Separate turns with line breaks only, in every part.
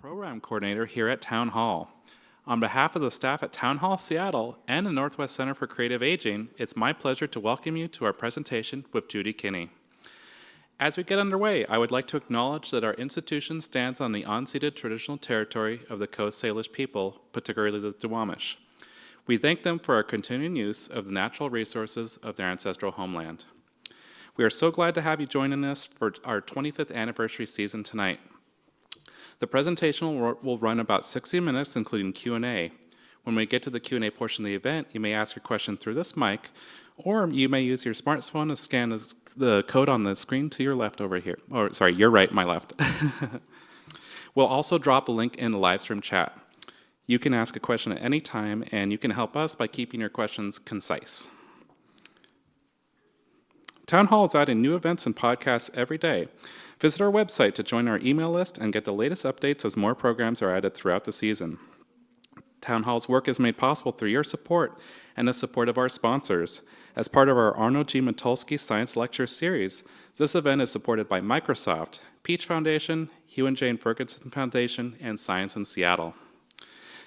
Program Coordinator here at Town Hall. On behalf of the staff at Town Hall Seattle and the Northwest Center for Creative Aging, it's my pleasure to welcome you to our presentation with Judy Kinney. As we get underway, I would like to acknowledge that our institution stands on the unceded traditional territory of the Coast Salish people, particularly the Duwamish. We thank them for our continuing use of the natural resources of their ancestral homeland. We are so glad to have you joining us for our 25th anniversary season tonight. The presentation will run about 60 minutes, including Q&A. When we get to the Q&A portion of the event, you may ask your question through this mic, or you may use your smartphone to scan the code on the screen to your left over here. Or sorry, your right, my left. We'll also drop a link in the live stream chat. You can ask a question at any time, and you can help us by keeping your questions concise. Town Hall is adding new events and podcasts every day. Visit our website to join our email list and get the latest updates as more programs are added throughout the season. Town Hall's work is made possible through your support and the support of our sponsors. As part of our Arnold G. Mitulski Science Lecture Series, this event is supported by Microsoft, Peach Foundation, Hugh and Jane Ferguson Foundation, and Science in Seattle.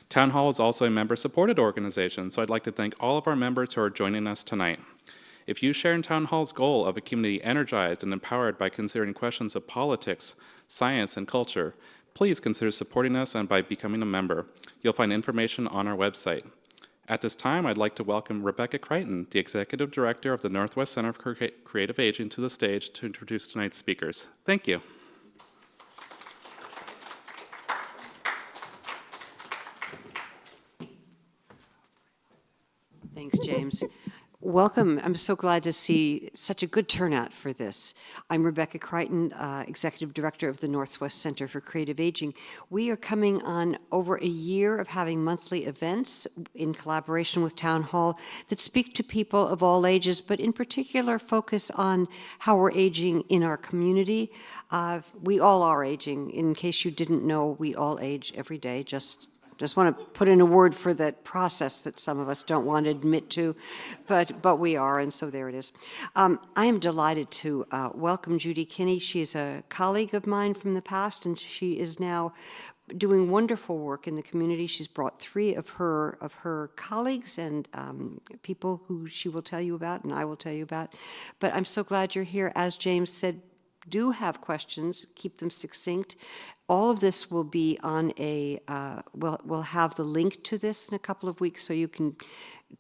Town Hall is also a member-supported organization, so I'd like to thank all of our members who are joining us tonight. If you share in Town Hall's goal of a community energized and empowered by considering questions of politics, science, and culture, please consider supporting us and by becoming a member. You'll find information on our website. At this time, I'd like to welcome Rebecca Crichton, the Executive Director of the Northwest Center for Creative Aging, to the stage to introduce tonight's speakers. Thank you.
Thanks, James. Welcome. I'm so glad to see such a good turnout for this. I'm Rebecca Crichton, Executive Director of the Northwest Center for Creative Aging. We are coming on over a year of having monthly events in collaboration with Town Hall that speak to people of all ages, but in particular focus on how we're aging in our community. We all are aging. In case you didn't know, we all age every day. Just want to put in a word for that process that some of us don't want to admit to, but we are, and so there it is. I am delighted to welcome Judy Kinney. She is a colleague of mine from the past, and she is now doing wonderful work in the community. She's brought 3 of her colleagues and people who she will tell you about, and I will tell you about. But I'm so glad you're here. As James said, do have questions, keep them succinct. All of this will be on a, we'll have the link to this in a couple of weeks so you can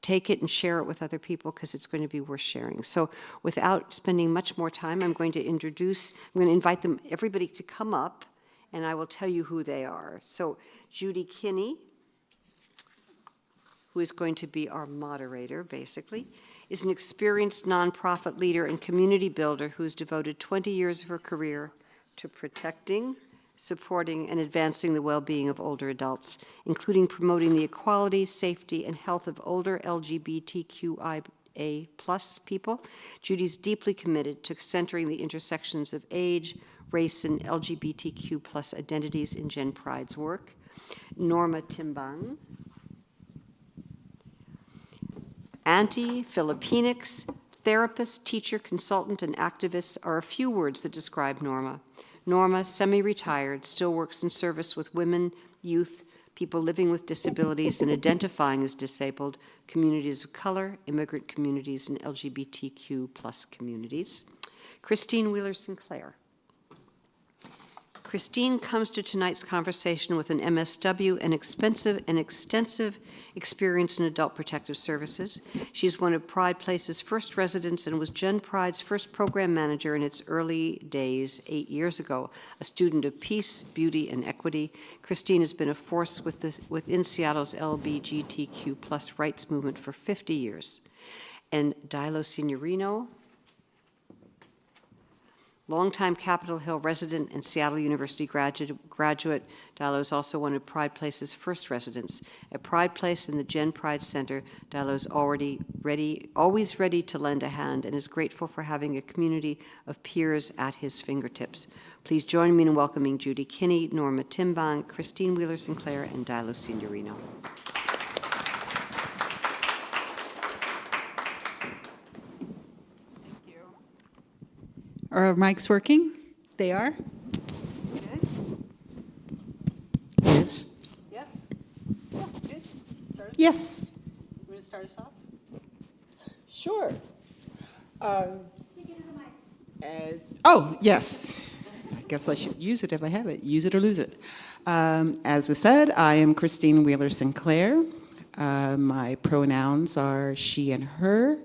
take it and share it with other people because it's going to be worth sharing. So without spending much more time, I'm going to invite everybody to come up, and I will tell you who they are. So Judy Kinney, who is going to be our moderator, basically, is an experienced nonprofit leader and community builder who has devoted 20 years of her career to protecting, supporting, and advancing the well-being of older adults, including promoting the equality, safety, and health of older LGBTQIA+ people. Judy's deeply committed to centering the intersections of age, race and LGBTQ plus identities in GenPride's work. Norma Timbang. Anti-Filipinx, therapist, teacher, consultant, and activist are a few words that describe Norma. Norma, semi-retired, still works in service with women, youth, people living with disabilities and identifying as disabled, communities of color, immigrant communities, and LGBTQ plus communities. Christine Wheeler-Sinclair. Christine comes to tonight's conversation with an MSW and extensive experience in adult protective services. She's one of Pride Place's first residents and was GenPride's first program manager in its early days 8 years ago. A student of peace, beauty, and equity, Christine has been a force within Seattle's LGBTQ plus rights movement for 50 years. And Dilo Signorino, longtime Capitol Hill resident and Seattle University graduate, Dilo is also one of Pride Place's first residents. At Pride Place in the GenPride Center, Dilo is always ready to lend a hand and is grateful for having a community of peers at his fingertips. Please join me in welcoming Judy Kinney, Norma Timbang, Christine Wheeler-Sinclair, and Dilo Signorino.
Are our mics working? They are?
Good.
Yes.
Yes. Yes, good.
Yes.
You want to start us off?
Sure. Yes. I guess I should use it if I have it. Use it or lose it. As was said, I am Christine Wheeler-Sinclair. My pronouns are she and her.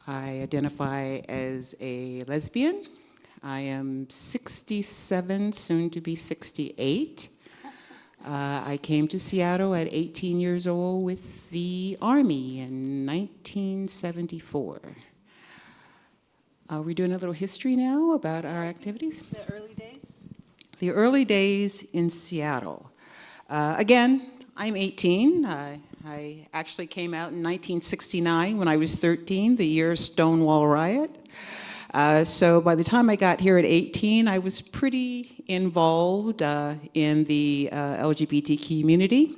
I identify as a lesbian. I am 67, soon to be 68. I came to Seattle at 18 years old with the Army in 1974. We're doing a little history now about our activities.
The early days?
The early days in Seattle. Again, I'm 18. I actually came out in 1969 when I was 13, the year Stonewall Riot. So by the time I got here at 18, I was pretty involved in the LGBT community,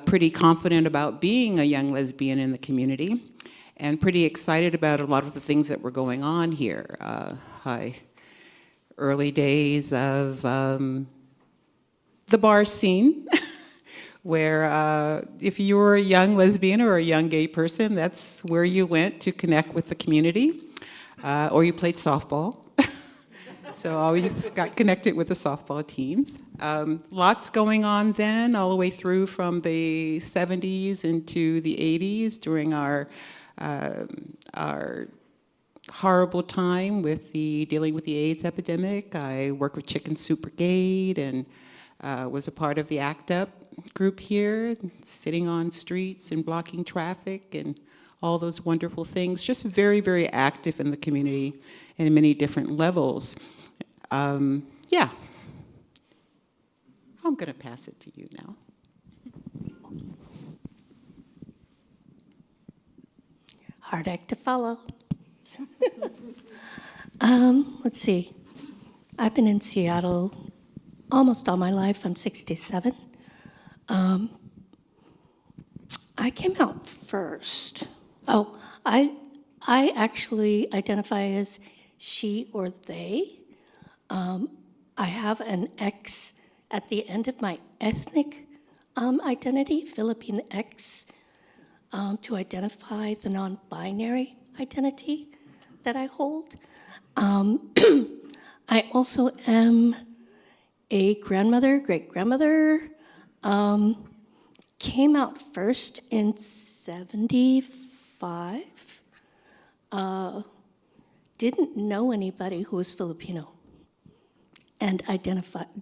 pretty confident about being a young lesbian in the community, and pretty excited about a lot of the things that were going on here. Early days of the bar scene, where if you were a young lesbian or a young gay person, that's where you went to connect with the community, or you played softball. So I always just got connected with the softball teams. Lots going on then, all the way through from the 70s into the 80s during our horrible time with dealing with the AIDS epidemic. I worked with Chicken Soup Brigade and was a part of the ACT UP group here, sitting on streets and blocking traffic and all those wonderful things. Just very, very active in the community in many different levels. Yeah. I'm going to pass it to you now.
Hard act to follow. Let's see. I've been in Seattle almost all my life. I'm 67. I came out first. Oh, I actually identify as she or they. I have an X at the end of my ethnic identity, Philippine X, to identify the non-binary identity that I hold. I also am a grandmother, great-grandmother. Came out first in 75. Didn't know anybody who was Filipino. And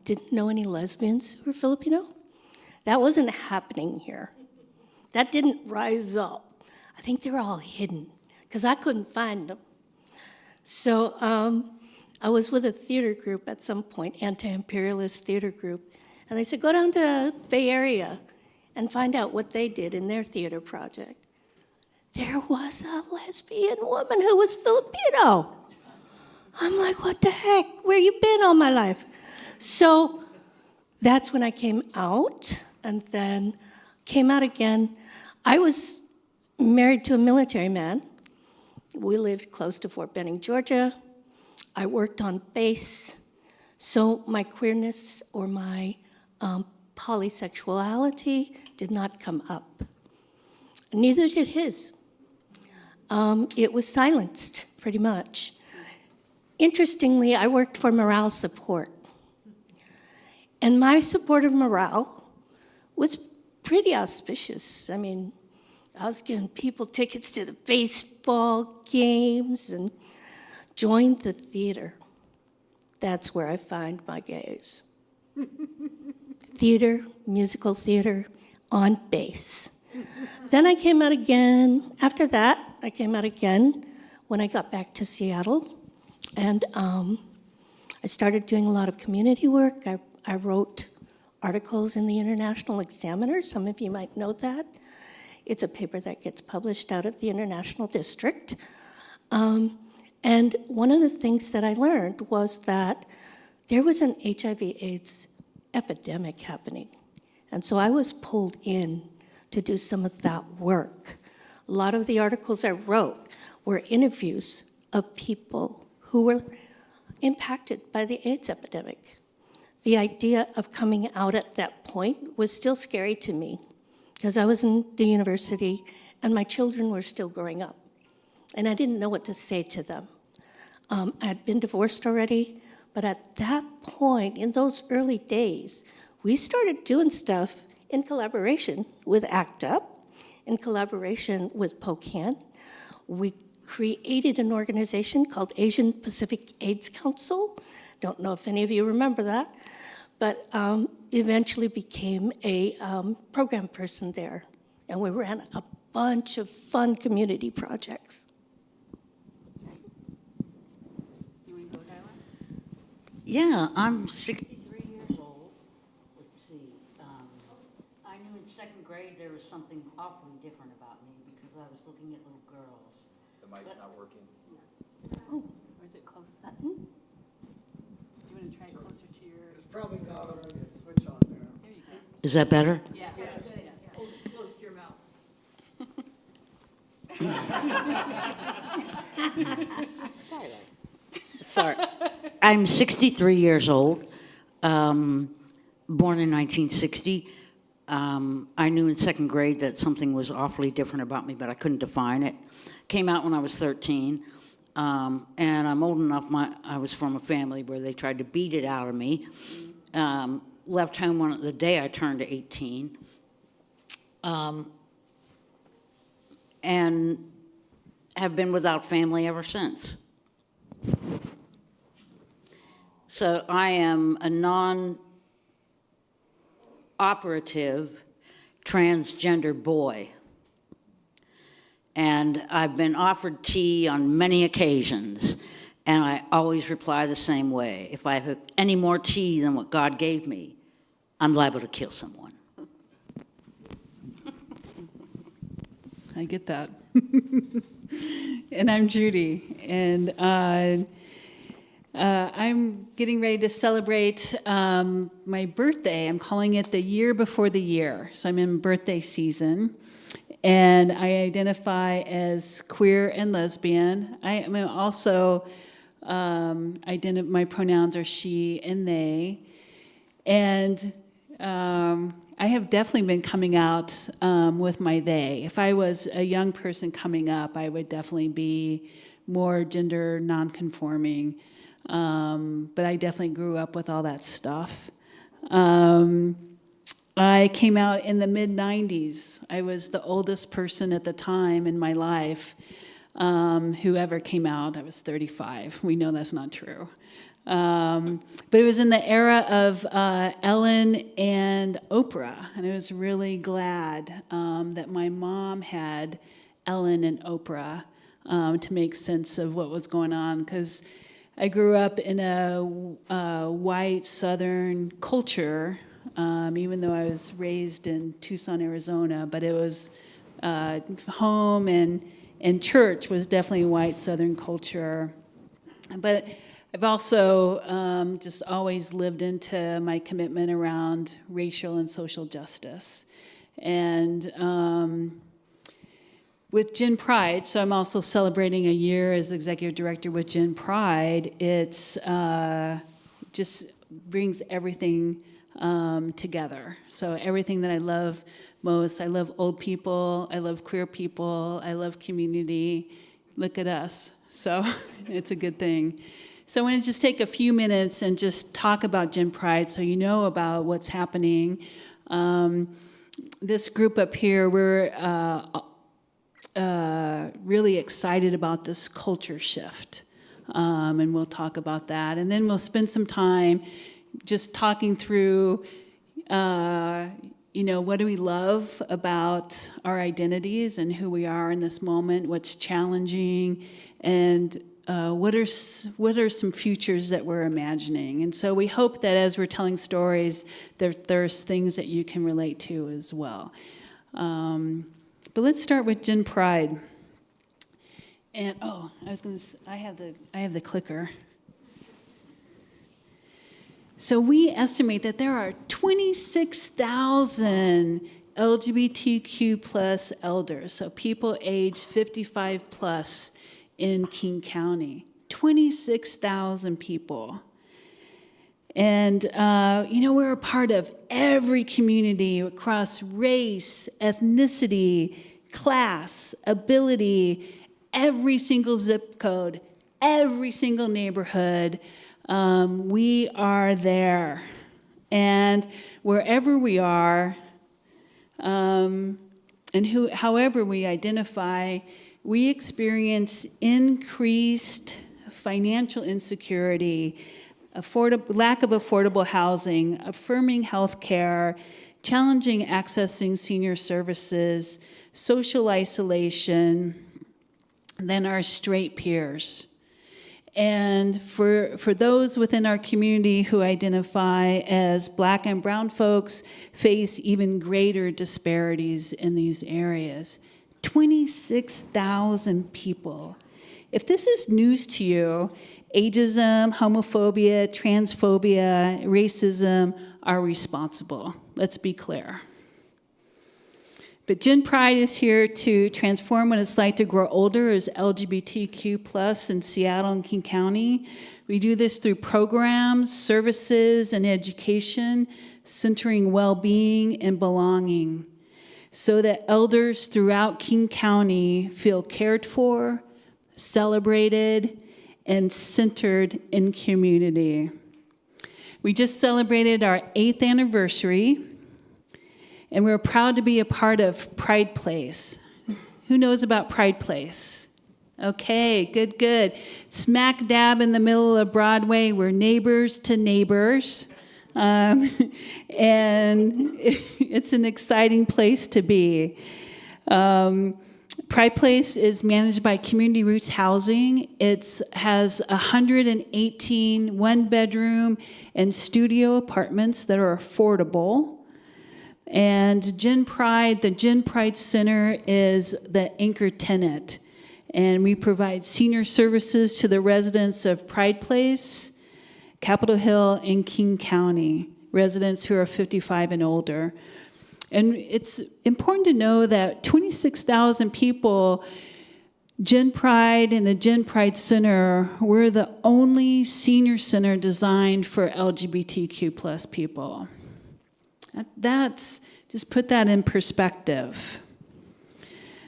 didn't know any lesbians who were Filipino. That wasn't happening here. That didn't rise up. I think they were all hidden because I couldn't find them. So I was with a theater group at some point, anti-imperialist theater group, and they said, go down to Bay Area and find out what they did in their theater project. There was a lesbian woman who was Filipino. I'm like, what the heck? Where you been all my life? So that's when I came out, and then came out again. I was married to a military man. We lived close to Fort Benning, Georgia. I worked on base. So my queerness or my polysexuality did not come up. Neither did his. It was silenced, pretty much. Interestingly, I worked for morale support. And my support of morale was pretty auspicious. I mean, I was giving people tickets to the baseball games and joined the theater. That's where I find my gays. Theater, musical theater, on base. Then I came out again. After that, I came out again when I got back to Seattle. And I started doing a lot of community work. I wrote articles in the International Examiner. Some of you might know that. It's a paper that gets published out of the International District. And one of the things that I learned was that there was an HIV/AIDS epidemic happening. And so I was pulled in to do some of that work. A lot of the articles I wrote were interviews of people who were impacted by the AIDS epidemic. The idea of coming out at that point was still scary to me because I was in the university and my children were still growing up. And I didn't know what to say to them. I had been divorced already, but at that point, in those early days, we started doing stuff in collaboration with ACT UP, in collaboration with POCAN. We created an organization called Asian Pacific AIDS Council. Don't know if any of you remember that, but eventually became a program person there. And we ran a bunch of fun community projects.
Yeah, I'm 63 years old. Let's see. I knew in second grade there was something awfully different about me because I was looking at little girls.
The mic's not working.
Or is it close? Do you want to try it closer to your?
There's probably not already a switch on there.
There you go.
Is that better?
Yeah. Hold close to your mouth.
Sorry. I'm 63 years old, born in 1960. I knew in second grade that something was awfully different about me, but I couldn't define it. Came out when I was 13, and I'm old enough, I was from a family where they tried to beat it out of me. Left home the day I turned 18. And have been without family ever since. So I am a non-operative transgender boy. And I've been offered tea on many occasions, and I always reply the same way. If I have any more tea than what God gave me, I'm liable to kill someone.
I get that. And I'm Judy, and I'm getting ready to celebrate my birthday. I'm calling it the year before the year, so I'm in birthday season, and I identify as queer and lesbian. I am also, my pronouns are she and they, and I have definitely been coming out with my they. If I was a young person coming up, I would definitely be more gender nonconforming, but I definitely grew up with all that stuff. I came out in the mid-90s. I was the oldest person at the time in my life who ever came out. I was 35. We know that's not true. But it was in the era of Ellen and Oprah, and I was really glad that my mom had Ellen and Oprah to make sense of what was going on, because I grew up in a white Southern culture, even though I was raised in Tucson, Arizona, but it was home and church was definitely white Southern culture. But I've also just always lived into my commitment around racial and social justice. And with GenPride, so I'm also celebrating a year as executive director with GenPride. It's just brings everything together. So everything that I love most, I love old people, I love queer people, I love community. Look at us. So it's a good thing. So I want to just take a few minutes and just talk about GenPride so you know about what's happening. This group up here, we're really excited about this culture shift. And we'll talk about that. And then we'll spend some time just talking through, what do we love about our identities and who we are in this moment, what's challenging, and what are some futures that we're imagining. And so we hope that as we're telling stories, there's things that you can relate to as well. But let's start with GenPride. And I have the clicker. So we estimate that there are 26,000 LGBTQ plus elders, so people aged 55 plus in King County. 26,000 people. And, we're a part of every community across race, ethnicity, class, ability, every single zip code, every single neighborhood. We are there. And wherever we are, however we identify, we experience increased financial insecurity, lack of affordable housing, affirming health care, challenging accessing senior services, social isolation than our straight peers. And for those within our community who identify as Black and brown folks, face even greater disparities in these areas. 26,000 people. If this is news to you, ageism, homophobia, transphobia, racism are responsible. Let's be clear. But GenPride is here to transform what it's like to grow older as LGBTQ plus in Seattle and King County. We do this through programs, services, and education, centering well-being and belonging, so that elders throughout King County feel cared for, celebrated, and centered in community. We just celebrated our 8th anniversary, and we're proud to be a part of Pride Place. Who knows about Pride Place? Okay, good. Smack dab in the middle of Broadway, we're neighbors to neighbors. And it's an exciting place to be. Pride Place is managed by Community Roots Housing. It has 118 one-bedroom and studio apartments that are affordable. And GenPride, the GenPride Center is the anchor tenant. And we provide senior services to the residents of Pride Place, Capitol Hill, and King County, residents who are 55 and older. And it's important to know that 26,000 people, GenPride and the GenPride Center, we're the only senior center designed for LGBTQ plus people. That's, just put that in perspective.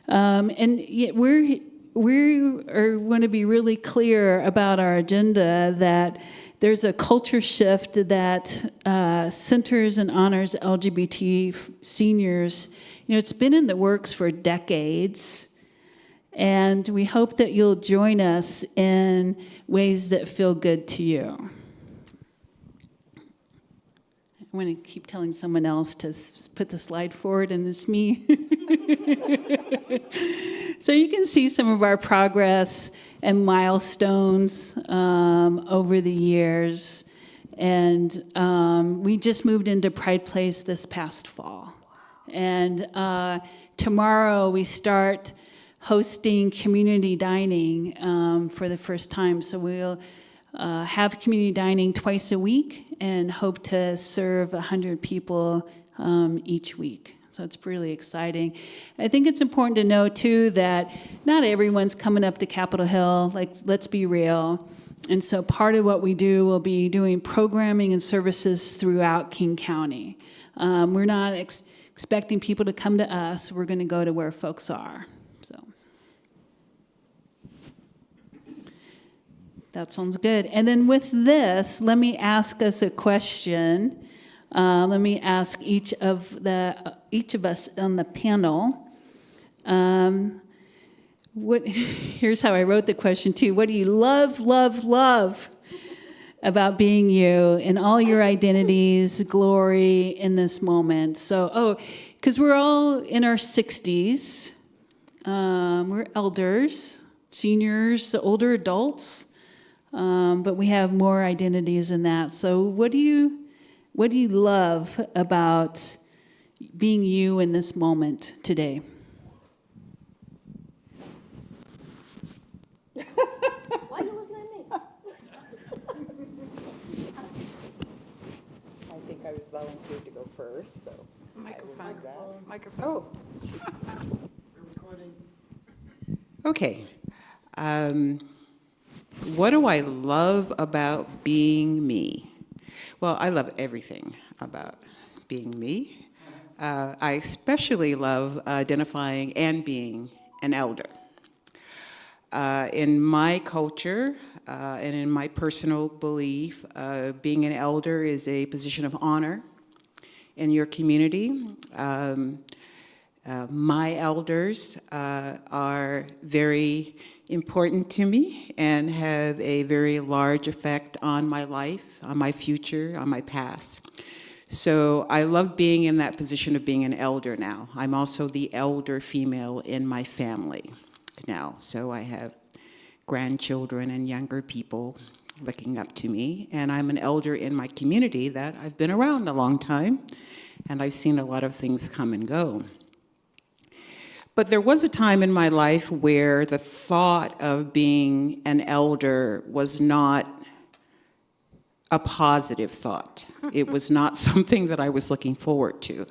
And yet we want to be really clear about our agenda that there's a culture shift that centers and honors LGBT seniors. It's been in the works for decades, and we hope that you'll join us in ways that feel good to you. I'm going to keep telling someone else to put the slide forward, and it's me. So you can see some of our progress and milestones over the years. And we just moved into Pride Place this past fall. And tomorrow we start hosting community dining for the first time. So we'll have community dining twice a week and hope to serve 100 people each week. So it's really exciting. I think it's important to know, too, that not everyone's coming up to Capitol Hill. Like, let's be real. And so part of what we do will be doing programming and services throughout King County. We're not expecting people to come to us. We're going to go to where folks are. So that sounds good. And then with this, let me ask us a question. Let me ask each of us on the panel. Here's how I wrote the question too. What do you love about being you and all your identities, glory in this moment? So, because we're all in our 60s, we're elders, seniors, older adults, but we have more identities than that. So, what do you love about being you in this moment today?
Why are you looking at me?
I think I was volunteered to go first, so. Microphone. Oh.
We're recording.
Okay. What do I love about being me? Well, I love everything about being me. I especially love identifying and being an elder. In my culture and in my personal belief, being an elder is a position of honor in your community. My elders are very important to me and have a very large effect on my life, on my future, on my past. So I love being in that position of being an elder now. I'm also the elder female in my family now. So I have grandchildren and younger people looking up to me. And I'm an elder in my community that I've been around a long time, and I've seen a lot of things come and go. But there was a time in my life where the thought of being an elder was not a positive thought. It was not something that I was looking forward to.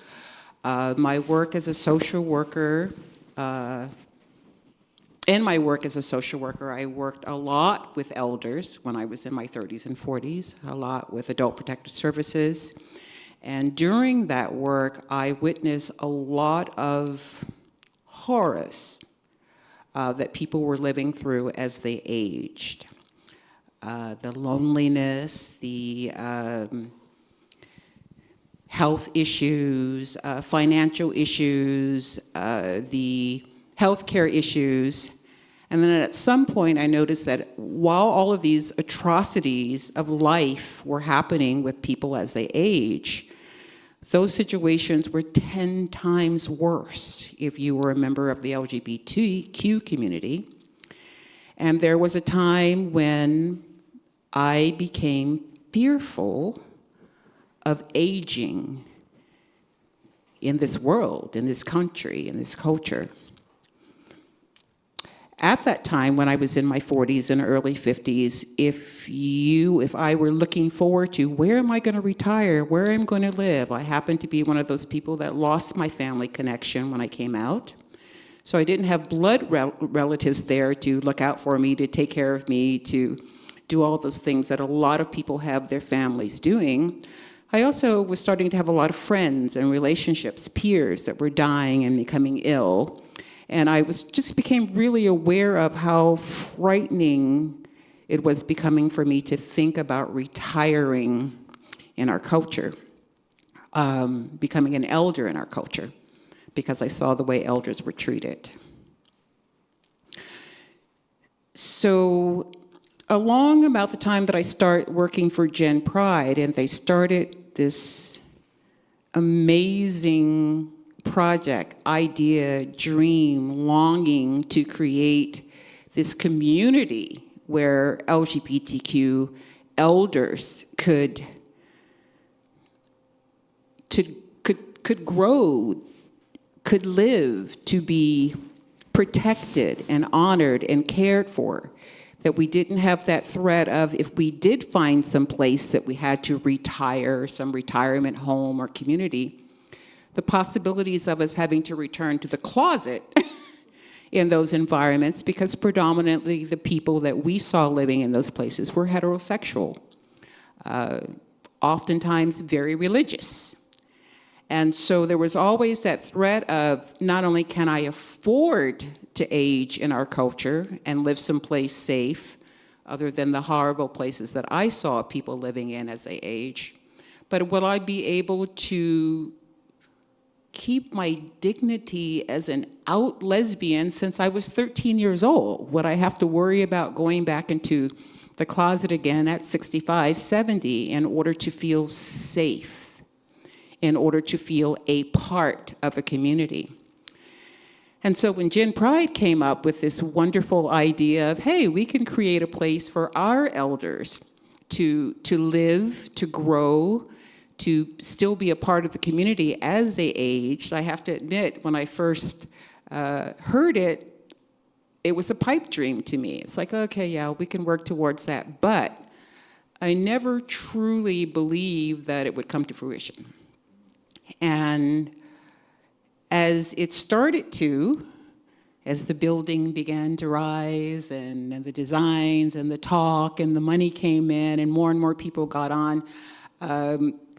My work as a social worker, in my work as a social worker, I worked a lot with elders when I was in my 30s and 40s, a lot with adult protective services. And during that work, I witnessed a lot of horrors that people were living through as they aged. The loneliness, the health issues, financial issues, the healthcare issues. And then at some point I noticed that while all of these atrocities of life were happening with people as they age, those situations were 10 times worse if you were a member of the LGBTQ community. And there was a time when I became fearful of aging in this world, in this country, in this culture. At that time, when I was in my 40s and early 50s, if I were looking forward to where am I going to retire, where I'm going to live, I happened to be one of those people that lost my family connection when I came out. So I didn't have blood relatives there to look out for me, to take care of me, to do all those things that a lot of people have their families doing. I also was starting to have a lot of friends and relationships, peers that were dying and becoming ill. And I became really aware of how frightening it was becoming for me to think about retiring in our culture, becoming an elder in our culture, because I saw the way elders were treated. So along about the time that I started working for GenPride, and they started this amazing project, idea, dream, longing to create this community where LGBTQ elders could grow, could live, to be protected and honored and cared for. that we didn't have that threat of if we did find some place that we had to retire, some retirement home or community, the possibilities of us having to return to the closet in those environments, because predominantly the people that we saw living in those places were heterosexual, oftentimes very religious. And so there was always that threat of not only can I afford to age in our culture and live someplace safe, other than the horrible places that I saw people living in as they age, but will I be able to keep my dignity as an out lesbian since I was 13 years old? Would I have to worry about going back into the closet again at 65, 70 in order to feel safe, in order to feel a part of a community? And so when GenPride came up with this wonderful idea of, hey, we can create a place for our elders to live, to grow, to still be a part of the community as they aged, I have to admit, when I first heard it, it was a pipe dream to me. It's like, okay, yeah, we can work towards that. But I never truly believed that it would come to fruition. And as it started to, as the building began to rise and the designs and the talk and the money came in and more people got on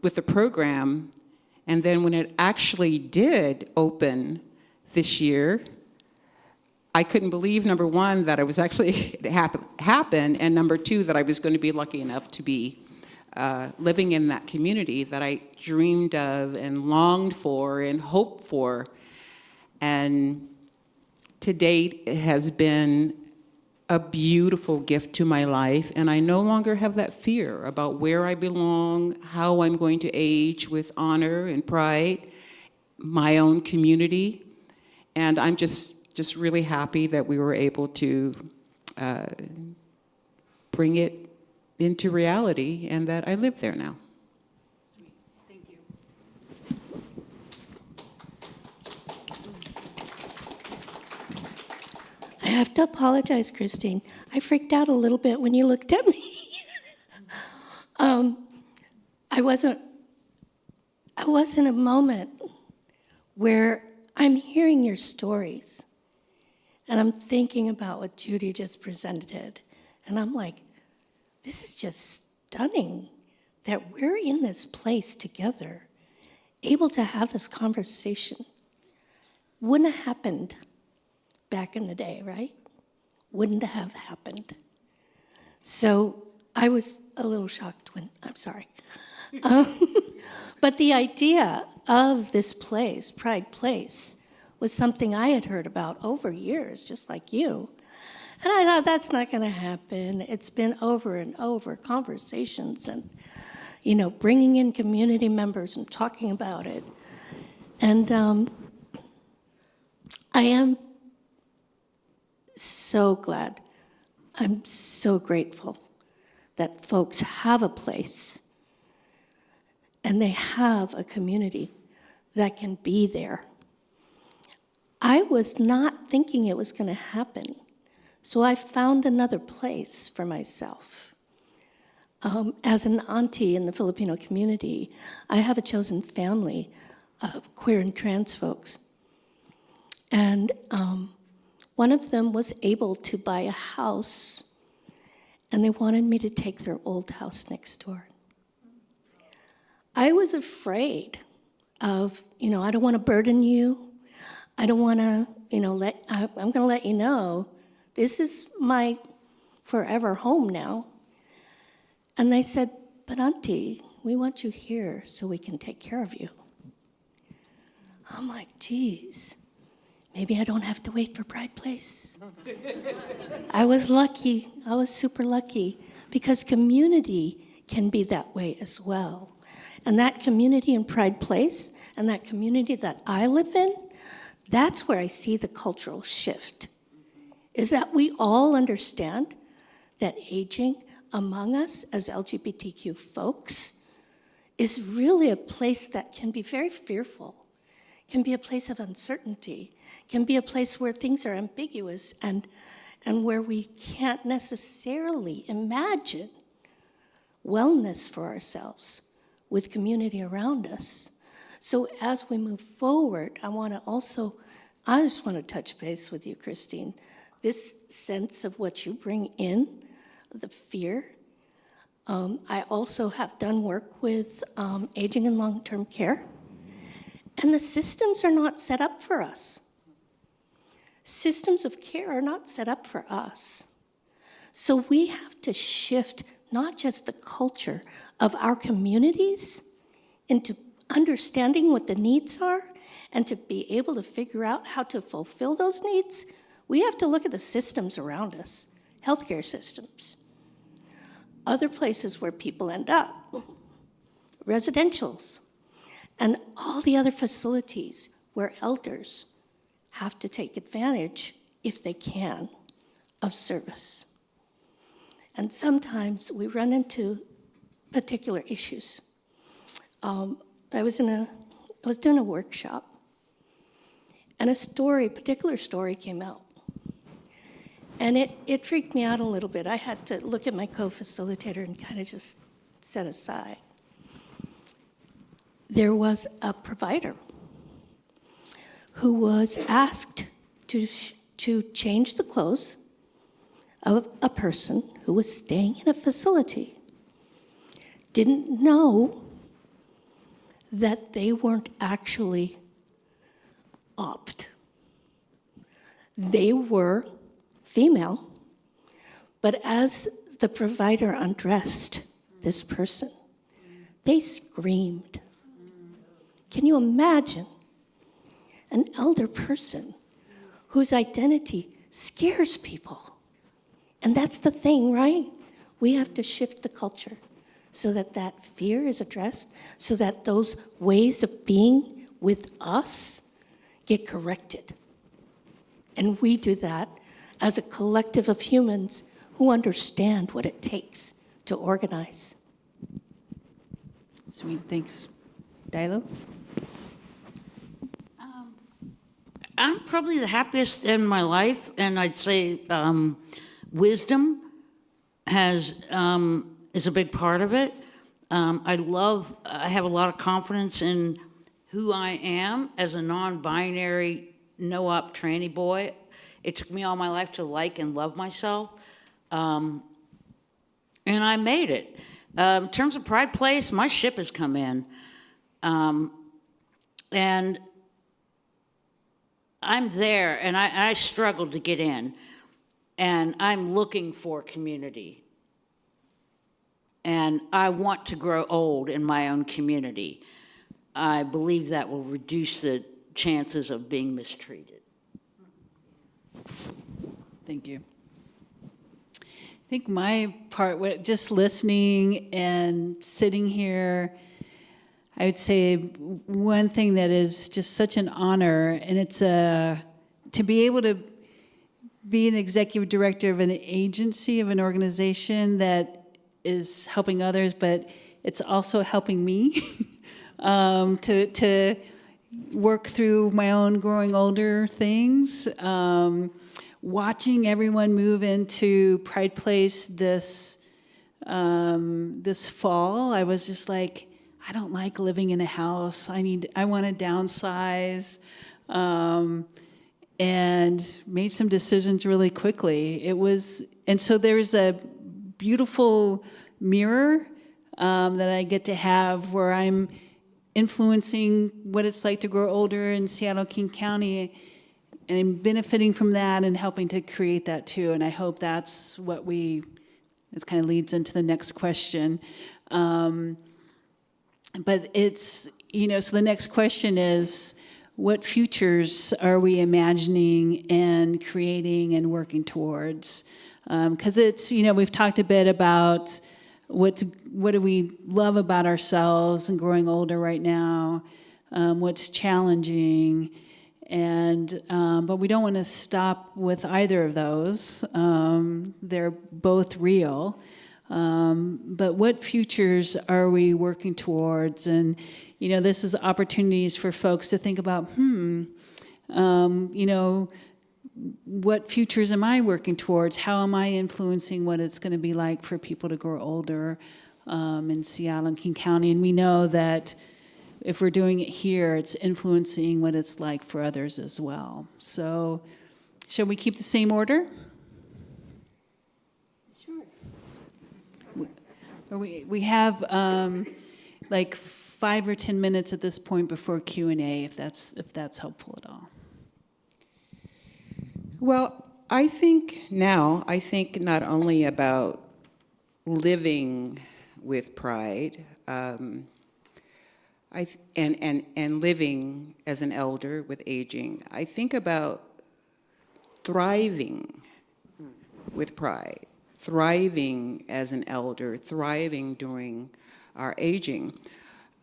with the program, and then when it actually did open this year, I couldn't believe, number one, that it was actually happen, and number two, that I was going to be lucky enough to be living in that community that I dreamed of and longed for and hoped for. And to date, it has been a beautiful gift to my life, and I no longer have that fear about where I belong, how I'm going to age with honor and pride, my own community. And I'm just really happy that we were able to bring it into reality and that I live there now.
Sweet. Thank you.
I have to apologize, Christine. I freaked out a little bit when you looked at me. I wasn't a moment where I'm hearing your stories and I'm thinking about what Judy just presented. And I'm like, this is just stunning that we're in this place together, able to have this conversation. Wouldn't have happened back in the day, right? Wouldn't have happened. So I was a little shocked when, I'm sorry. But the idea of this place, Pride Place, was something I had heard about over years, just like you. And I thought, that's not going to happen. It's been over and over conversations and, bringing in community members and talking about it. And I am so glad, I'm so grateful that folks have a place and they have a community that can be there. I was not thinking it was going to happen, so I found another place for myself. As an auntie in the Filipino community, I have a chosen family of queer and trans folks. And one of them was able to buy a house, and they wanted me to take their old house next door. I was afraid of, I don't want to burden you. I don't want to, I'm going to let you know, this is my forever home now. And they said, but Auntie, we want you here so we can take care of you. I'm like, geez, maybe I don't have to wait for Pride Place. I was lucky. I was super lucky because community can be that way as well. And that community in Pride Place and that community that I live in, that's where I see the cultural shift, is that we all understand that aging among us as LGBTQ folks is really a place that can be very fearful, can be a place of uncertainty, can be a place where things are ambiguous and and where we can't necessarily imagine wellness for ourselves with community around us. So as we move forward, I just want to touch base with you, Christine. This sense of what you bring in, the fear. I also have done work with aging and long-term care, and the systems are not set up for us. Systems of care are not set up for us. So we have to shift not just the culture of our communities into understanding what the needs are and to be able to figure out how to fulfill those needs. We have to look at the systems around us, healthcare systems, other places where people end up, residentials, and all the other facilities where elders have to take advantage, if they can, of service. And sometimes we run into particular issues. I was doing a workshop, and a particular story came out. And it freaked me out a little bit. I had to look at my co-facilitator and kind of just set aside. There was a provider who was asked to change the clothes of a person who was staying in a facility. Didn't know that they weren't actually opt. They were female, but as the provider undressed this person, they screamed. Can you imagine an elder person whose identity scares people? And that's the thing, right? We have to shift the culture so that that fear is addressed, so that those ways of being with us get corrected. And we do that as a collective of humans who understand what it takes to organize.
Sweet, thanks. Dilo?
I'm probably the happiest in my life, and I'd say wisdom is a big part of it. I have a lot of confidence in who I am as a non-binary, no-op tranny boy. It took me all my life to like and love myself, and I made it. In terms of Pride Place, my ship has come in, and I'm there, and I struggled to get in, and I'm looking for community. And I want to grow old in my own community. I believe that will reduce the chances of being mistreated.
Thank you. I think my part, just listening and sitting here, I would say one thing that is just such an honor, and it's to be able to be an executive director of an agency, of an organization that is helping others, but it's also helping me to work through my own growing older things. Watching everyone move into Pride Place this fall, I was just like, I don't like living in a house. I want to downsize, and made some decisions really quickly. And so there's a beautiful mirror that I get to have where I'm influencing what it's like to grow older in Seattle, King County, and I'm benefiting from that and helping to create that too. And I hope that's what this kind of leads into the next question. But it's, so the next question is, what futures are we imagining and creating and working towards? Because it's, we've talked a bit about what do we love about ourselves and growing older right now, what's challenging, and but we don't want to stop with either of those. They're both real. But what futures are we working towards? And, this is opportunities for folks to think about, what futures am I working towards? How am I influencing what it's going to be like for people to grow older in Seattle and King County? And we know that if we're doing it here, it's influencing what it's like for others as well. So shall we keep the same order? Sure. We have like 5 or 10 minutes at this point before Q&A, if that's helpful at all.
Well, I think not only about living with pride, and living as an elder with aging. I think about thriving with pride, thriving as an elder, thriving during our aging.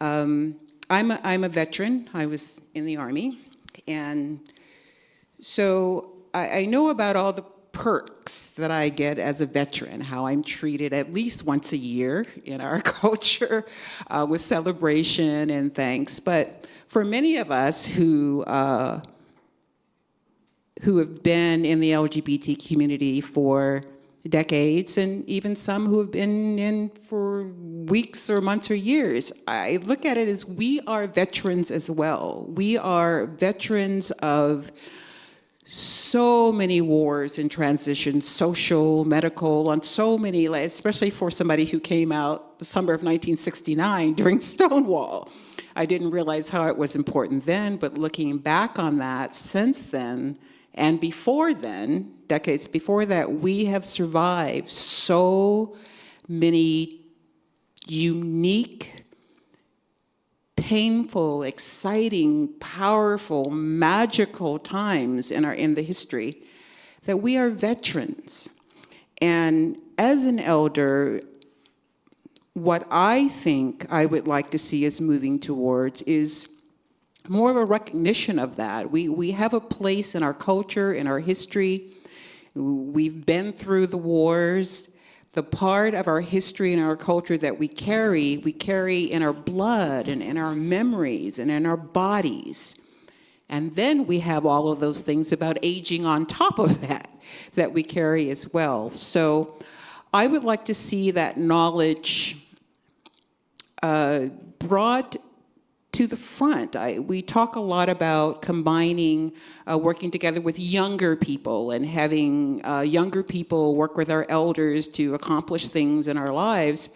I'm a veteran. I was in the Army, and so I know about all the perks that I get as a veteran, how I'm treated at least once a year in our culture with celebration and thanks. But for many of us who have been in the LGBT community for decades, and even some who have been in for weeks or months or years, I look at it as we are veterans as well. We are veterans of so many wars and transitions, social, medical, on so many, especially for somebody who came out the summer of 1969 during Stonewall. I didn't realize how it was important then, but looking back on that since then, and before then, decades before that, we have survived so many unique, painful, exciting, powerful, magical times in the history that we are veterans. And as an elder, what I think I would like to see us moving towards is more of a recognition of that. We have a place in our culture, in our history. We've been through the wars. The part of our history and our culture that we carry in our blood and in our memories and in our bodies. And then we have all of those things about aging on top of that we carry as well. So I would like to see that knowledge brought to the front. We talk a lot about combining, working together with younger people and having younger people work with our elders to accomplish things in our lives.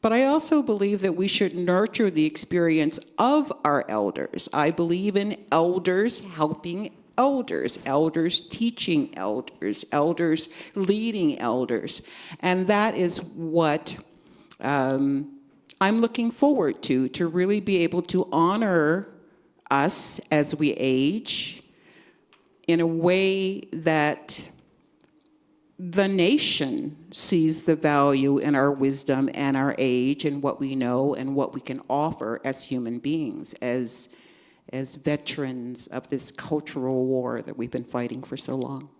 But I also believe that we should nurture the experience of our elders. I believe in elders helping elders, elders teaching elders, elders leading elders. And that is what I'm looking forward to really be able to honor us as we age in a way that the nation sees the value in our wisdom and our age and what we know and what we can offer as human beings, as veterans of this cultural war that we've been fighting for so long.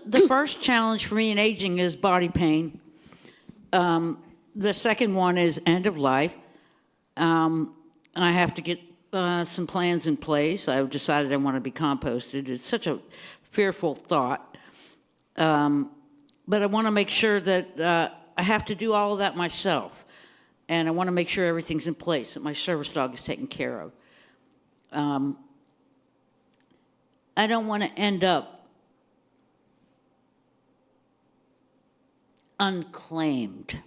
The first challenge for me in aging is body pain. The second one is end of life. I have to get some plans in place. I've decided I want to be composted. It's such a fearful thought. But I want to make sure that I have to do all of that myself. And I want to make sure everything's in place, that my service dog is taken care of. I don't want to end up unclaimed.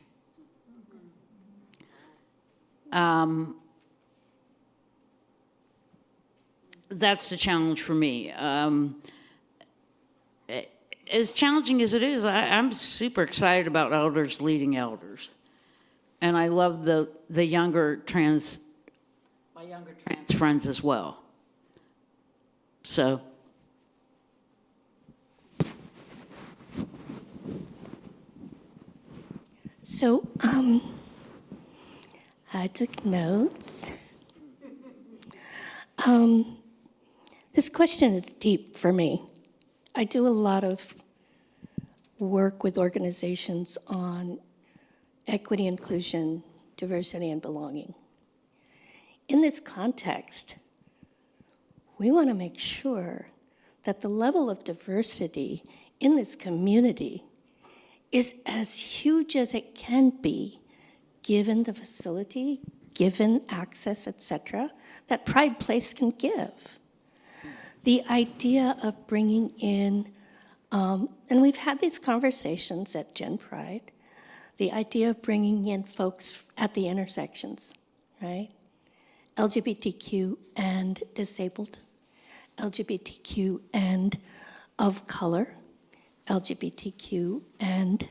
That's the challenge for me. As challenging as it is, I'm super excited about elders leading elders. And I love my younger trans friends as well. So.
So, I took notes. This question is deep for me. I do a lot of work with organizations on equity, inclusion, diversity and belonging. In this context, we want to make sure that the level of diversity in this community is as huge as it can be, given the facility, given access, etc., that Pride Place can give. The idea of bringing in, and we've had these conversations at GenPride, the idea of bringing in folks at the intersections, right? LGBTQ and disabled, LGBTQ and of color, LGBTQ and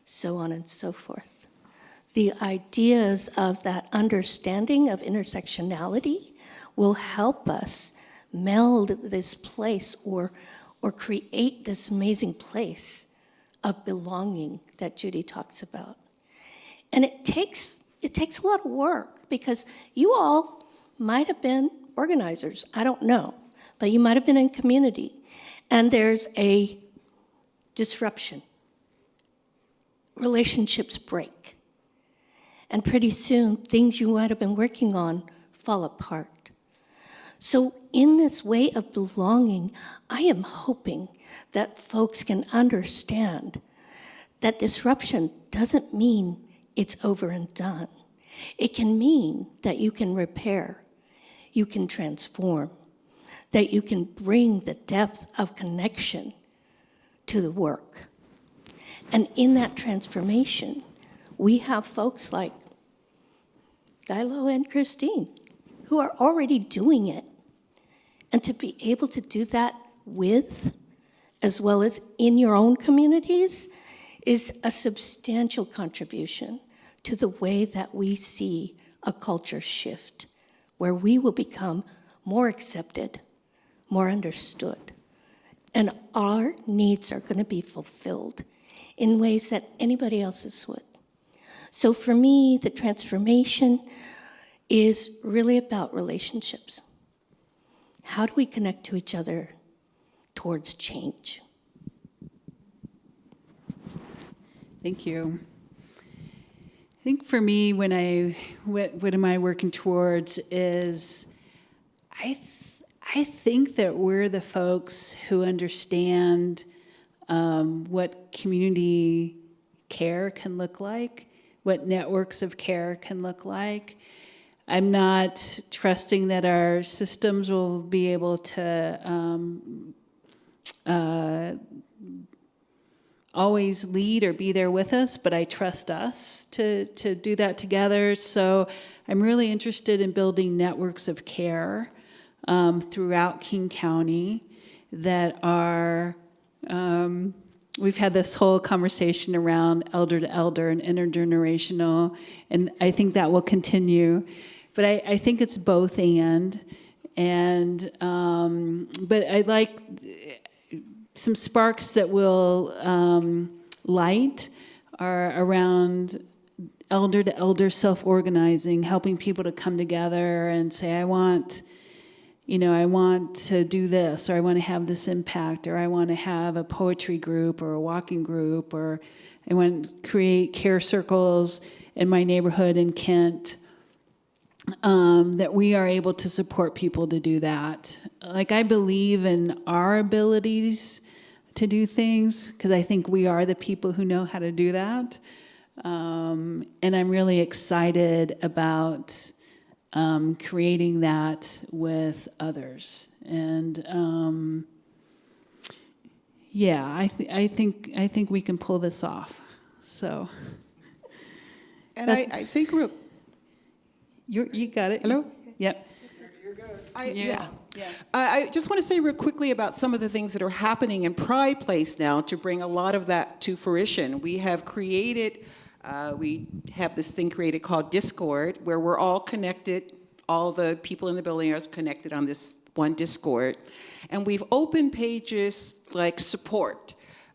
so on and so forth. The ideas of that understanding of intersectionality will help us meld this place or create this amazing place of belonging that Judy talks about. And it takes a lot of work, because you all might have been organizers, I don't know, but you might have been in community, and there's a disruption. Relationships break. And pretty soon, things you might have been working on fall apart. So in this way of belonging, I am hoping that folks can understand that disruption doesn't mean it's over and done. It can mean that you can repair, you can transform, that you can bring the depth of connection to the work. And in that transformation, we have folks like Dilo and Christine who are already doing it. And to be able to do that with, as well as in your own communities, is a substantial contribution to the way that we see a culture shift, where we will become more accepted, more understood, and our needs are going to be fulfilled in ways that anybody else's would. So for me, the transformation is really about relationships. How do we connect to each other towards change?
Thank you. I think for me, what am I working towards is, I think that we're the folks who understand what community care can look like, what networks of care can look like. I'm not trusting that our systems will be able to always lead or be there with us, but I trust us to do that together. So I'm really interested in building networks of care throughout King County that are, we've had this whole conversation around elder to elder and intergenerational, and I think that will continue. But I think it's both and but I like some sparks that will light are around elder to elder self-organizing, helping people to come together and say, I want to do this, or I want to have this impact, or I want to have a poetry group or a walking group, or I want to create care circles in my neighborhood in Kent. That we are able to support people to do that. Like, I believe in our abilities to do things, because I think we are the people who know how to do that. And I'm really excited about creating that with others. And yeah, I think we can pull this off. So.
And I think
You got it.
Hello?
Yep.
You're good.
Yeah. I just want to say real quickly about some of the things that are happening in Pride Place now to bring a lot of that to fruition. We have created, we have this thing created called Discord, where we're all connected. All the people in the building are connected on this one Discord. And we've opened pages like support.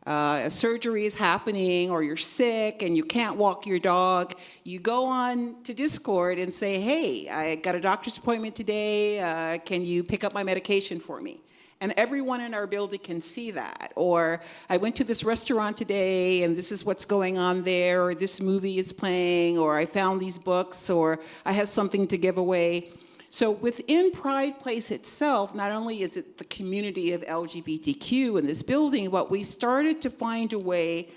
A surgery is happening, or you're sick and you can't walk your dog, you go on to Discord and say, hey, I got a doctor's appointment today, can you pick up my medication for me? And everyone in our building can see that. Or I went to this restaurant today and this is what's going on there, or this movie is playing, or I found these books, or I have something to give away. So within Pride Place itself, not only is it the community of LGBTQ in this building, but we started to find a way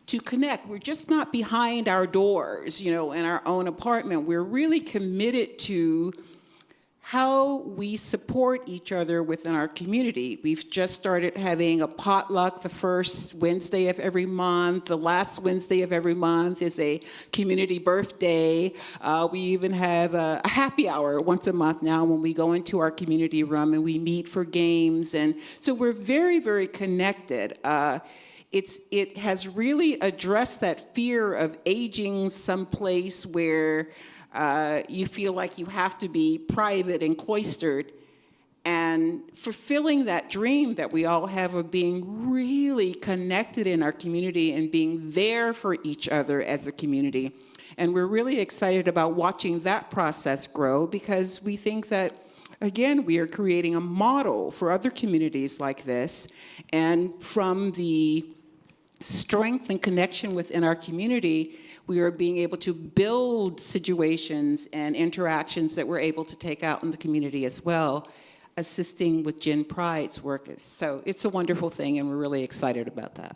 to connect. We're just not behind our doors, in our own apartment. We're really committed to how we support each other within our community. We've just started having a potluck the first Wednesday of every month. The last Wednesday of every month is a community birthday. We even have a happy hour once a month now when we go into our community room and we meet for games. And so we're very, very connected. It has really addressed that fear of aging someplace where you feel like you have to be private and cloistered, and fulfilling that dream that we all have of being really connected in our community and being there for each other as a community. And we're really excited about watching that process grow, because we think that, again, we are creating a model for other communities like this. And from the strength and connection within our community, we are being able to build situations and interactions that we're able to take out in the community as well, assisting with GenPride's work. So it's a wonderful thing, and we're really excited about that.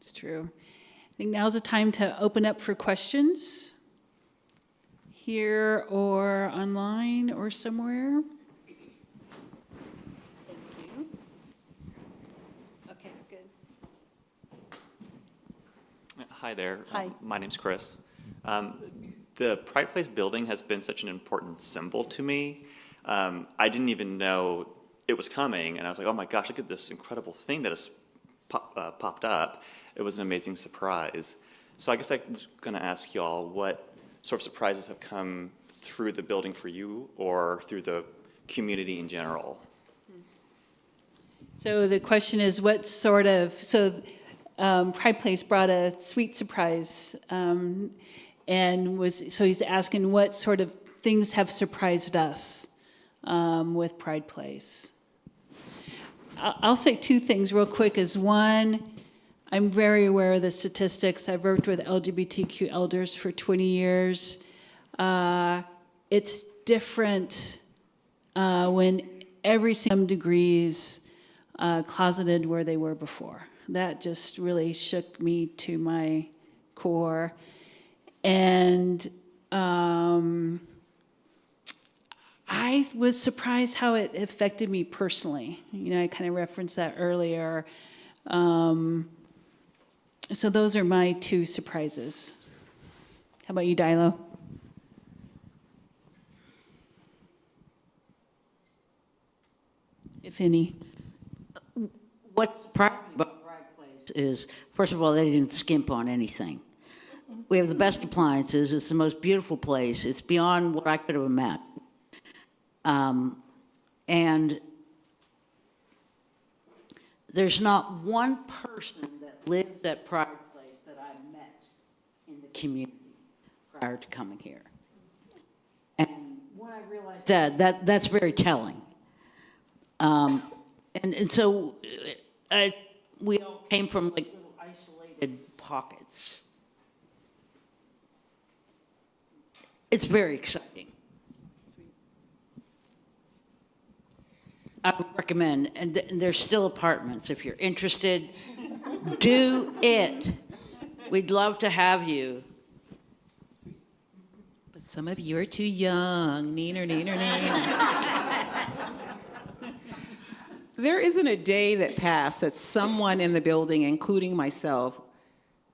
It's true. I think now's the time to open up for questions, here or online or somewhere. Thank you. Okay, good.
Hi there.
Hi.
My name's Chris. The Pride Place building has been such an important symbol to me. I didn't even know it was coming, and I was like, oh my gosh, look at this incredible thing that has popped up. It was an amazing surprise. So I guess I was going to ask y'all what sort of surprises have come through the building for you or through the community in general.
So the question is, what sort of, Pride Place brought a sweet surprise, and so he's asking what sort of things have surprised us with Pride Place. I'll say two things real quick. Is one, I'm very aware of the statistics. I've worked with LGBTQ elders for 20 years. It's different when every single degrees closeted where they were before. That just really shook me to my core. And I was surprised how it affected me personally. I kind of referenced that earlier. So those are my two surprises. How about you, Dilo? If any.
What's surprising about Pride Place is, first of all, they didn't skimp on anything. We have the best appliances. It's the most beautiful place. It's beyond what I could have imagined. And there's not one person that lives at Pride Place that I met in the community prior to coming here. And when I realized that's very telling. And so we all came from like little isolated pockets. It's very exciting. I would recommend, and there's still apartments. If you're interested, do it. We'd love to have you.
But some of you are too young. Neener, neener, neener. There isn't a day that passed that someone in the building, including myself,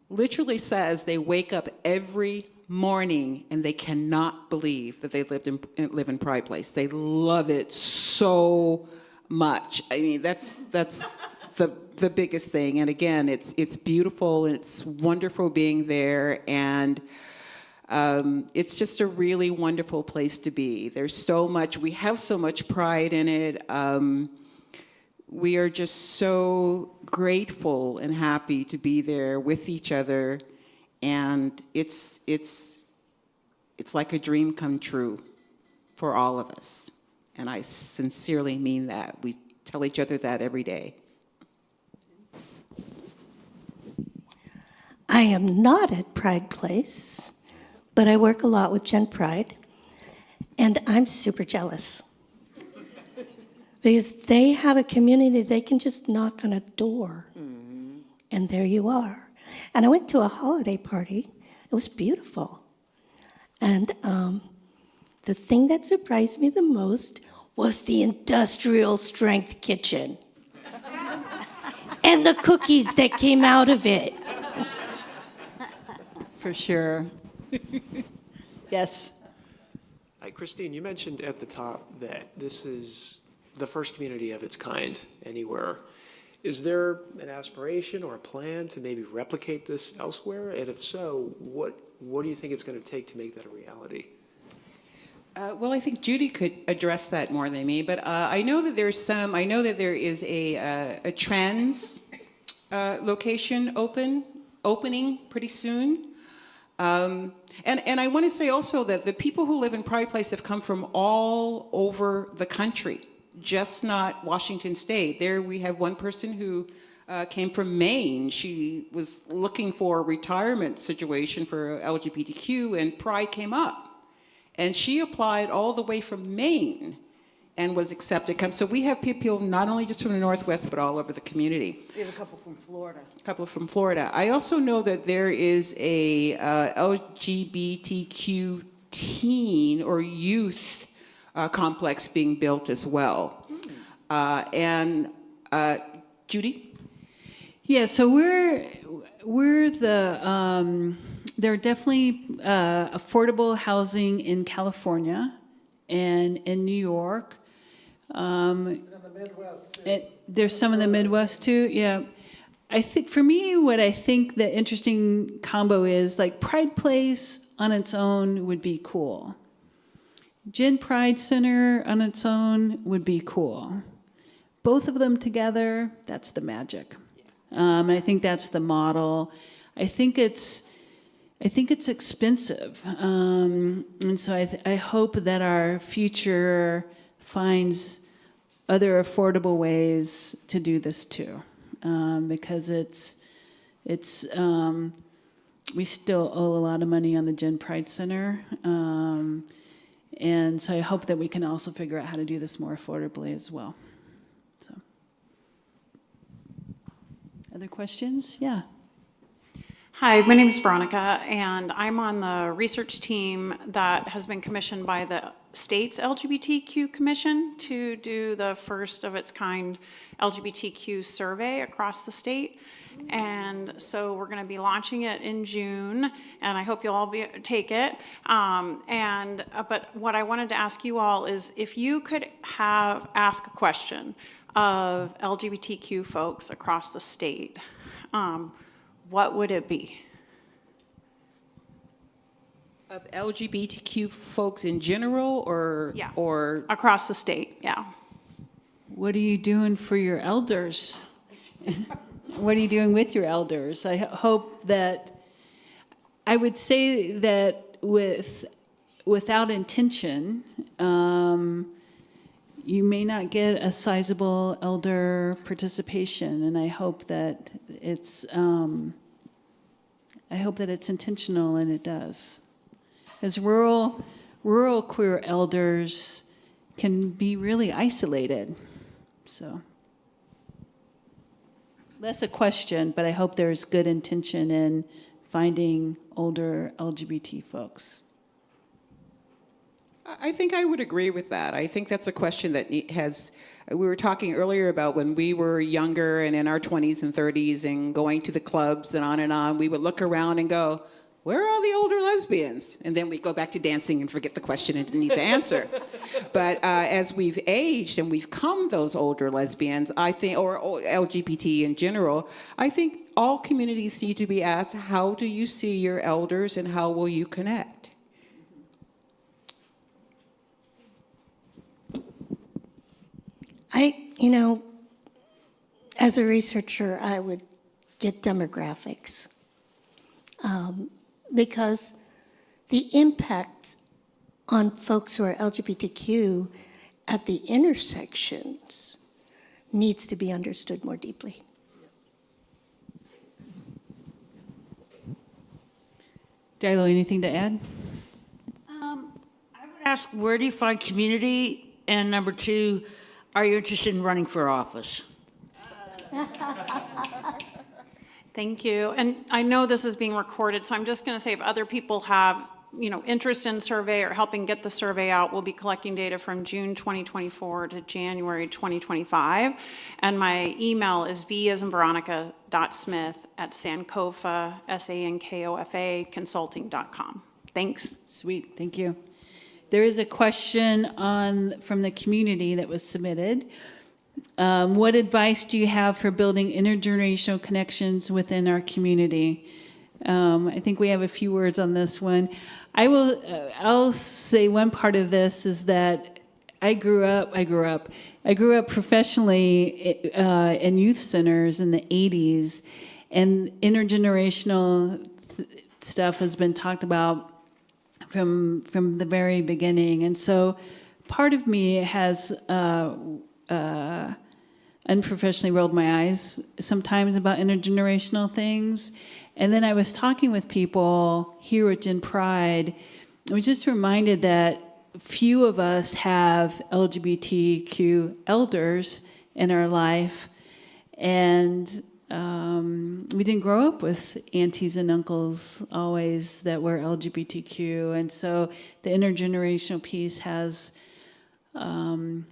literally says they wake up every morning and they cannot believe that they live in Pride Place. They love it so much. I mean, that's the biggest thing. And again, it's beautiful and it's wonderful being there, and it's just a really wonderful place to be. There's so much, we have so much pride in it. We are just so grateful and happy to be there with each other, and it's like a dream come true for all of us. And I sincerely mean that. tell each other that every day.
I am not at Pride Place, but I work a lot with GenPride, and I'm super jealous. Because they have a community, they can just knock on a door, and there you are. And I went to a holiday party. It was beautiful. And the thing that surprised me the most was the industrial strength kitchen and the cookies that came out of it.
For sure. Yes.
Hi, Christine, you mentioned at the top that this is the first community of its kind anywhere. Is there an aspiration or a plan to maybe replicate this elsewhere? And if so, what do you think it's going to take to make that a reality?
Well, I think Judy could address that more than me, but I know that there is a trans location opening pretty soon. And I want to say also that the people who live in Pride Place have come from all over the country, just not Washington State. There we have one person who came from Maine. She was looking for a retirement situation for LGBTQ, and Pride came up. And she applied all the way from Maine and was accepted. So we have people not only just from the Northwest, but all over the community.
We have a couple from Florida.
A couple from Florida. I also know that there is a LGBTQ teen or youth complex being built as well. Judy?
Yeah, so we're the there are definitely affordable housing in California and in New York.
And in the Midwest, too.
There's some in the Midwest too. Yeah, I think for me, what I think the interesting combo is like Pride Place on its own would be cool. GenPride Center on its own would be cool. Both of them together, that's the magic. And I think that's the model. I think it's expensive, and so I hope that our future finds other affordable ways to do this too, because we still owe a lot of money on the GenPride Center, and so I hope that we can also figure out how to do this more affordably as well. So, other questions? Yeah.
Hi, my name is Veronica, and I'm on the research team that has been commissioned by the state's LGBTQ Commission to do the first of its kind LGBTQ survey across the state. And so we're going to be launching it in June, and I hope you'll all take it. But what I wanted to ask you all is if you could ask a question of LGBTQ folks across the state, what would it be?
Of LGBTQ folks in general, or
Yeah.
or
Across the state, yeah.
What are you doing for your elders? What are you doing with your elders? I hope that, I would say that without intention, you may not get a sizable elder participation, and I hope that it's intentional, and it does. Because rural queer elders can be really isolated. So, less a question, but I hope there's good intention in finding older LGBT folks.
I think I would agree with that. I think that's a question that we were talking earlier about when we were younger and in our 20s and 30s and going to the clubs and on, we would look around and go, where are all the older lesbians? And then we'd go back to dancing and forget the question and didn't need the answer. But as we've aged and we've become those older lesbians, I think, or LGBT in general, I think all communities need to be asked, how do you see your elders and how will you connect?
As a researcher, I would get demographics because the impact on folks who are LGBTQ at the intersections, needs to be understood more deeply.
Darlo, anything to add?
I would ask, where do you find community? And number two, are you interested in running for office?
Thank you. And I know this is being recorded, so I'm just going to say if other people have, interest in survey or helping get the survey out, we'll be collecting data from June 2024 to January 2025. And my email is v.Smith.Smith@Sankofa, SANKOFA, consulting.com. Thanks.
Sweet, thank you. There is a question from the community that was submitted. What advice do you have for building intergenerational connections within our community? I think we have a few words on this one. I'll say one part of this is that I grew up professionally in youth centers in the 80s, and intergenerational stuff has been talked about from the very beginning. And so part of me has unprofessionally rolled my eyes sometimes about intergenerational things. And then I was talking with people here at GenPride. I was just reminded that few of us have LGBTQ elders in our life. And we didn't grow up with aunties and uncles always that were LGBTQ. And so the intergenerational piece has an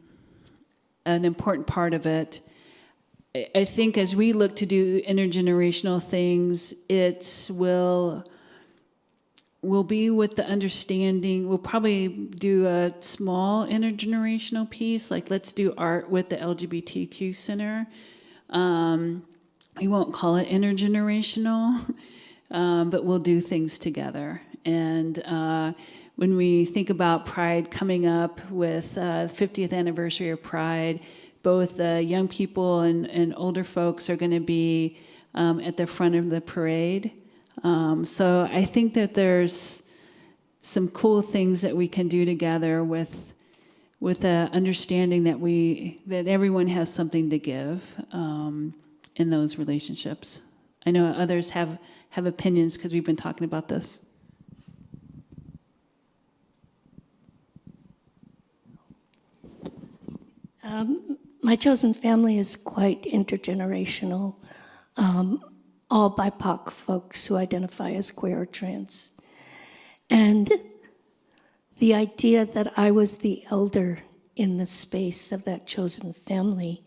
important part of it. I think as we look to do intergenerational things, it will be with the understanding, we'll probably do a small intergenerational piece, like let's do art with the LGBTQ Center. We won't call it intergenerational, but we'll do things together. And when we think about Pride coming up with 50th anniversary of Pride, both young people and older folks are going to be at the front of the parade. So I think that there's some cool things that we can do together with the understanding that everyone has something to give in those relationships. I know others have opinions because we've been talking about this.
My chosen family is quite intergenerational, all BIPOC folks who identify as queer or trans. And the idea that I was the elder in the space of that chosen family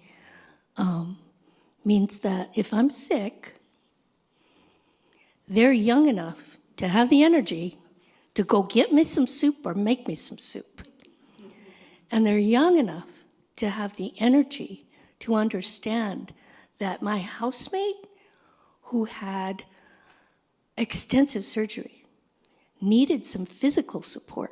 means that if I'm sick, they're young enough to have the energy to go get me some soup or make me some soup. And they're young enough to have the energy to understand that my housemate, who had extensive surgery, needed some physical support.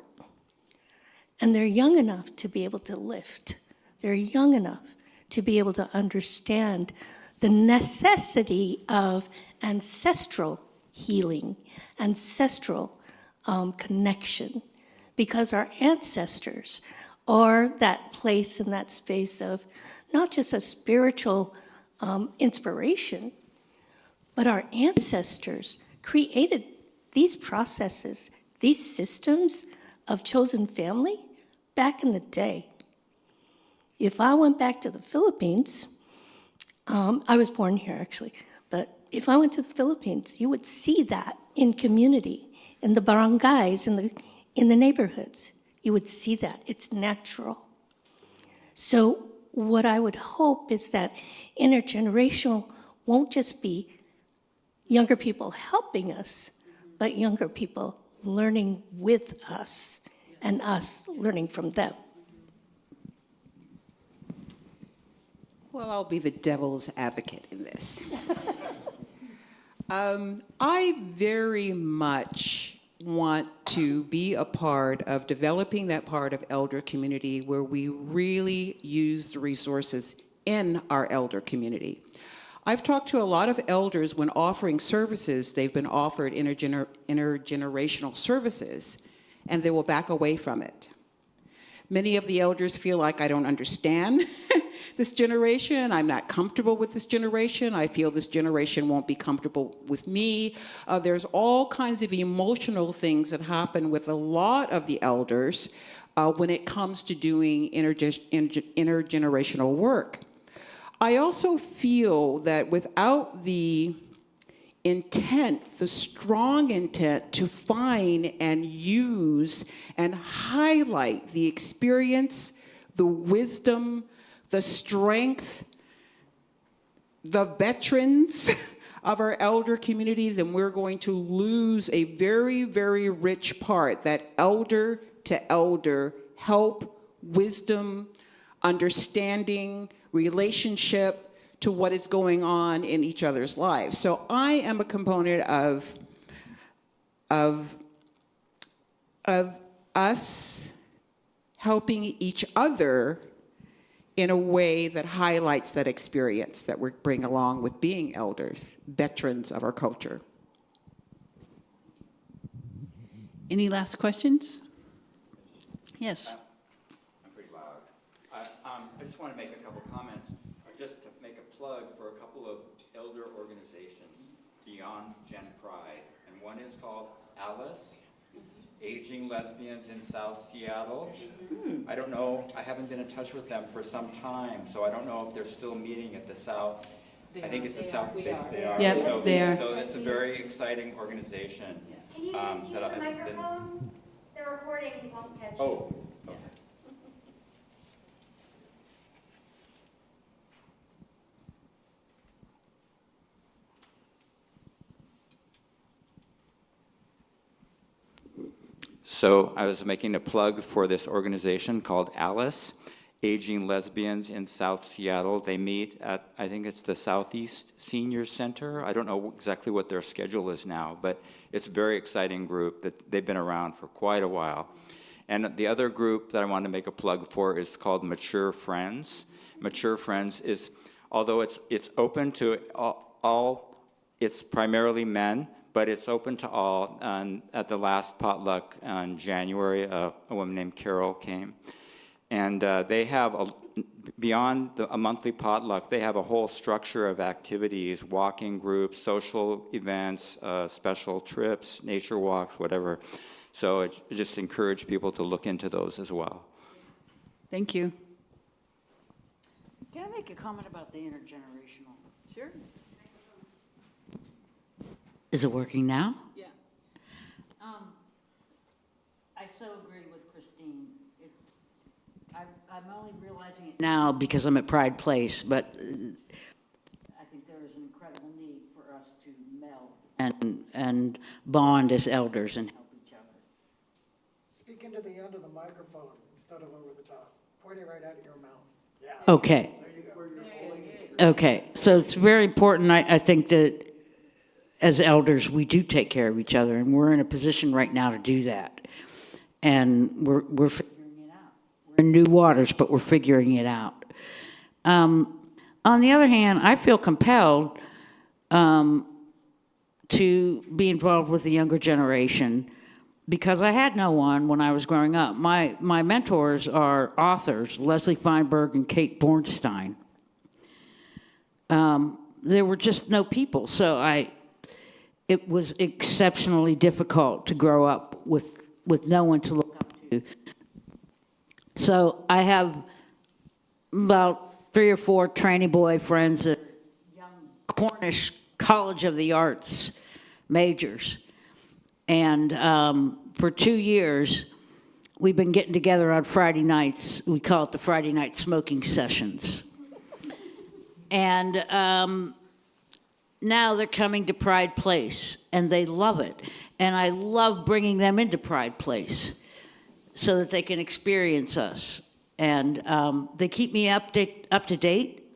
And they're young enough to be able to lift. They're young enough to be able to understand the necessity of ancestral healing, ancestral connection, because our ancestors are that place and that space of not just a spiritual inspiration, but our ancestors created these processes, these systems of chosen family back in the day. If I went back to the Philippines, I was born here actually, but if I went to the Philippines, you would see that in community, in the barangays, in the neighborhoods. You would see that. It's natural. So what I would hope is that intergenerational won't just be younger people helping us, but younger people learning with us and us learning from them.
Well, I'll be the devil's advocate in this. I very much want to be a part of developing that part of elder community where we really use the resources in our elder community. I've talked to a lot of elders when offering services, they've been offered intergenerational services, and they will back away from it. Many of the elders feel like I don't understand this generation. I'm not comfortable with this generation. I feel this generation won't be comfortable with me. There's all kinds of emotional things that happen with a lot of the elders when it comes to doing intergenerational work. I also feel that without the intent, the strong intent to find and use and highlight the experience, the wisdom, the strength, the veterans of our elder community, then we're going to lose a very, very rich part, that elder to elder help, wisdom, understanding, relationship to what is going on in each other's lives. So I am a component of us helping each other in a way that highlights that experience that we bring along with being elders, veterans of our culture.
Any last questions? Yes.
I'm pretty loud. I just want to make a couple comments, just to make a plug for a couple of elder organizations beyond GenPride. And one is called ALICE, Aging Lesbians in South Seattle. I don't know, I haven't been in touch with them for some time, so I don't know if they're still meeting at the South. I think it's the South. They are.
Yep, they are.
So it's a very exciting organization.
Can you just use the microphone? The recording won't catch you.
Oh, okay. So I was making a plug for this organization called ALICE, Aging Lesbians in South Seattle. They meet at, I think it's the Southeast Senior Center. I don't know exactly what their schedule is now, but it's a very exciting group that they've been around for quite a while. And the other group that I want to make a plug for is called Mature Friends. Mature Friends is, although it's open to all, it's primarily men, but it's open to all. And at the last potluck in January, a woman named Carol came. And they have, beyond a monthly potluck, they have a whole structure of activities, walking groups, social events, special trips, nature walks, whatever. So I just encourage people to look into those as well.
Thank you.
Can I make a comment about the intergenerational?
Sure.
Is it working now?
Yeah.
I so agree with Christine. I'm only realizing it now because I'm at Pride Place, but I think there is an incredible need for us to meld and bond as elders and help each other.
Speak into the end of the microphone instead of over the top. Point it right out of your mouth. Yeah.
Okay.
There you go.
Okay. So it's very important, I think, that as elders, we do take care of each other, and we're in a position right now to do that. And we're figuring it out. We're in new waters, but we're figuring it out. On the other hand, I feel compelled to be involved with the younger generation because I had no one when I was growing up. My mentors are authors, Leslie Feinberg and Kate Bornstein. There were just no people, so it was exceptionally difficult to grow up with no one to look up to. So I have about 3 or 4 trainee boy friends at young Cornish College of the Arts majors. And for 2 years, we've been getting together on Friday nights. We call it the Friday night smoking sessions. And now they're coming to Pride Place, and they love it. And I love bringing them into Pride Place so that they can experience us. And they keep me up to date,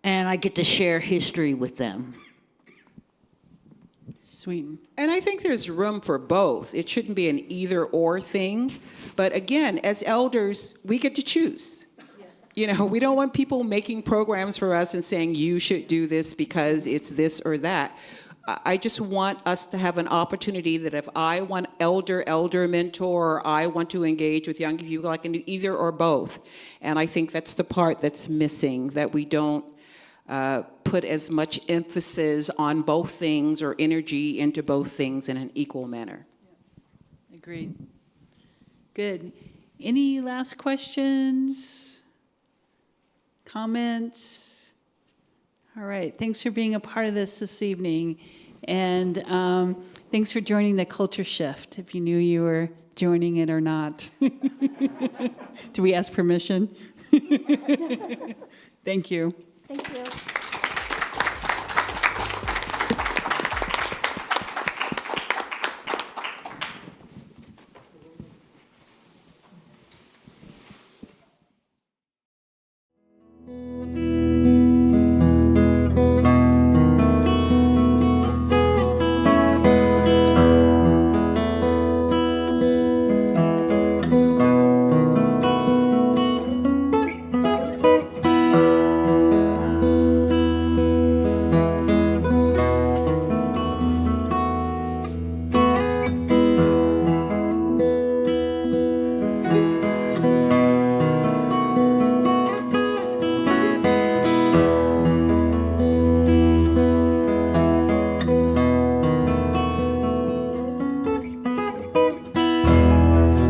and I get to share history with them.
Sweet.
And I think there's room for both. It shouldn't be an either-or thing. But again, as elders, we get to choose. You know, we don't want people making programs for us and saying, you should do this because it's this or that. I just want us to have an opportunity that if I want elder mentor, or I want to engage with young people, I can do either or both. And I think that's the part that's missing, that we don't put as much emphasis on both things or energy into both things in an equal manner.
Agreed. Good. Any last questions? Comments? All right. Thanks for being a part of this evening. And thanks for joining the Culture Shift, if you knew you were joining it or not. Do we ask permission? Thank you.
Thank you.